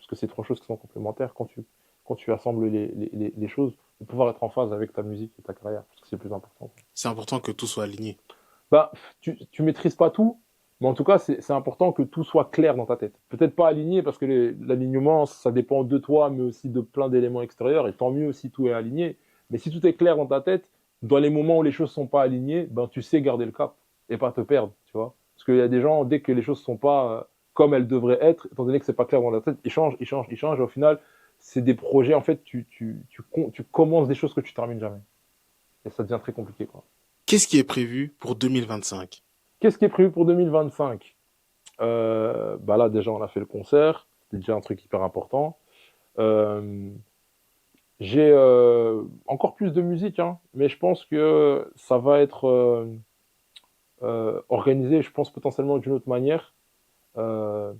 que c'est trois choses qui sont complémentaires, quand tu assembles les choses, de pouvoir être en phase avec ta musique et ta carrière, parce que c'est le plus important. C'est important que tout soit aligné. Bah, tu maîtrises pas tout, mais en tout cas, c'est important que tout soit clair dans ta tête. Peut-être pas aligné, parce que l'alignement, ça dépend de toi, mais aussi de plein d'éléments extérieurs, et tant mieux si tout est aligné. Mais si tout est clair dans ta tête, dans les moments où les choses sont pas alignées, ben, tu sais garder le cap, et pas te perdre, tu vois. Parce qu'il y a des gens, dès que les choses sont pas comme elles devraient être, étant donné que c'est pas clair dans la tête, ils changent, ils changent, ils changent, et au final, c'est des projets, en fait, tu commences des choses que tu termines jamais. Et ça devient très compliqué, quoi. Qu'est-ce qui est prévu pour 2025? Qu'est-ce qui est prévu pour 2025? Bah là, déjà, on a fait le concert. C'était déjà un truc hyper important. Euh, j'ai encore plus de musique, hein, mais je pense que ça va être organisé, je pense, potentiellement d'une autre manière. Euh,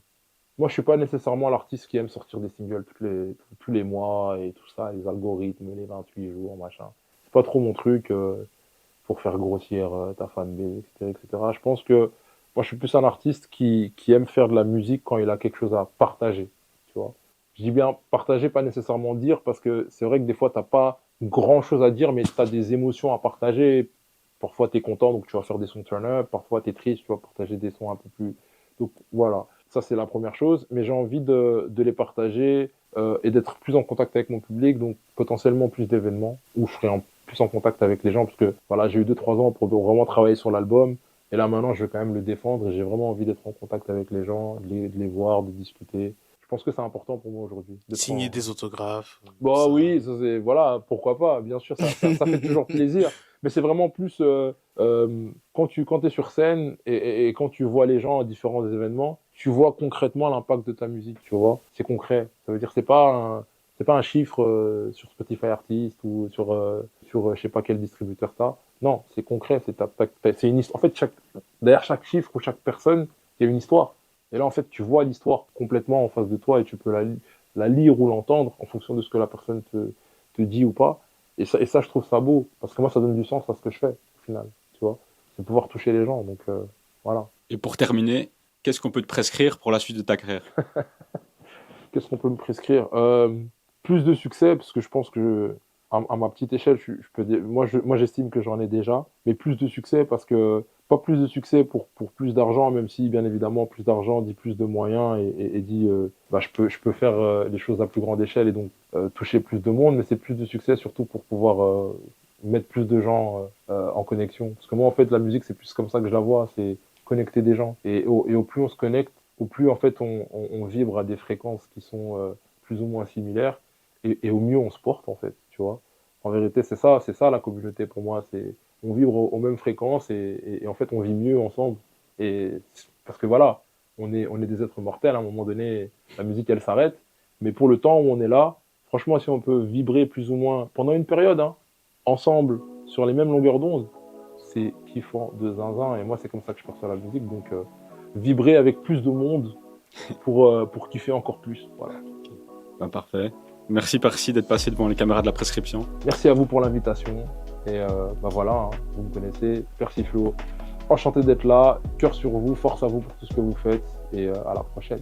Moi, je suis pas nécessairement l'artiste qui aime sortir des singles tous les mois et tout ça, les algorithmes, les 28 jours, machin. C'est pas trop mon truc pour faire grossir ta fanbase, etc., etc. Je pense que moi, je suis plus un artiste qui aime faire de la musique quand il a quelque chose à partager, tu vois. Je dis bien partager, pas nécessairement dire, parce que c'est vrai que des fois, t'as pas grand chose à dire, mais tu as des émotions à partager. Parfois, tu es content, donc tu vas faire des sons turn-up. Parfois, tu es triste, tu vas partager des sons un peu plus. Donc voilà, ça c'est la première chose. Mais j'ai envie de les partager et d'être plus en contact avec mon public, donc potentiellement plus d'événements où je serai plus en contact avec les gens, parce que voilà, j'ai eu 2 3 ans pour vraiment travailler sur l'album. Et là maintenant, je vais quand même le défendre et j'ai vraiment envie d'être en contact avec les gens, de les voir, de discuter. Je pense que c'est important pour moi aujourd'hui d'être Signer en, des autographes, bah ça. oui, ça c'est voilà, pourquoi pas, bien sûr, ça fait toujours plaisir, mais c'est vraiment plus quand tu es sur scène et quand tu vois les gens à différents événements, tu vois concrètement l'impact de ta musique, tu vois, c'est concret. Ça veut dire c'est pas un chiffre sur Spotify Artist ou sur je sais pas quel distributeur t'as. Non, c'est concret, c'est une histoire. En fait, derrière chaque chiffre ou chaque personne, il y a une histoire. Et là, en fait, tu vois l'histoire complètement en face de toi et tu peux la lire ou l'entendre en fonction de ce que la personne te dit ou pas. Et ça, je trouve ça beau, parce que moi, ça donne du sens à ce que je fais, au final, tu vois. C'est pouvoir toucher les gens, donc voilà. Et pour terminer, qu'est-ce qu'on peut te prescrire pour la suite de ta carrière? Qu'est-ce qu'on peut me prescrire Plus de succès, parce que je pense que à ma petite échelle, moi, j'estime que j'en ai déjà, mais plus de succès parce que, pas plus de succès pour plus d'argent, même si, bien évidemment, plus d'argent dit plus de moyens et dit, bah, je peux faire les choses à plus grande échelle et donc toucher plus de monde, mais c'est plus de succès surtout pour pouvoir mettre plus de gens en connexion. Parce que moi, en fait, la musique, c'est plus comme ça que je la vois, c'est connecter des gens. Et au plus on se connecte, au plus, en fait, on vibre à des fréquences qui sont plus ou moins similaires et au mieux on se porte en fait, tu vois. En vérité, c'est ça la communauté pour moi, c'est on vibre aux mêmes fréquences et en fait on vit mieux ensemble. Et parce que voilà, on est des êtres mortels, à un moment donné, la musique elle s'arrête, mais pour le temps où on est là, franchement, si on peut vibrer plus ou moins pendant une période, hein, ensemble, sur les mêmes longueurs d'onde, c'est kiffant de zinzin. Et moi, c'est comme ça que je perçois la musique. Donc, vibrer avec plus de monde pour kiffer encore plus. Voilà. Bah, parfait. Merci Percy d'être passé devant les caméras de la prescription. Merci à vous pour l'invitation. Et bah voilà, hein, vous me connaissez, Persiflo. Enchanté d'être là. Cœur sur vous, force à vous pour tout ce que vous faites. Et à la prochaine.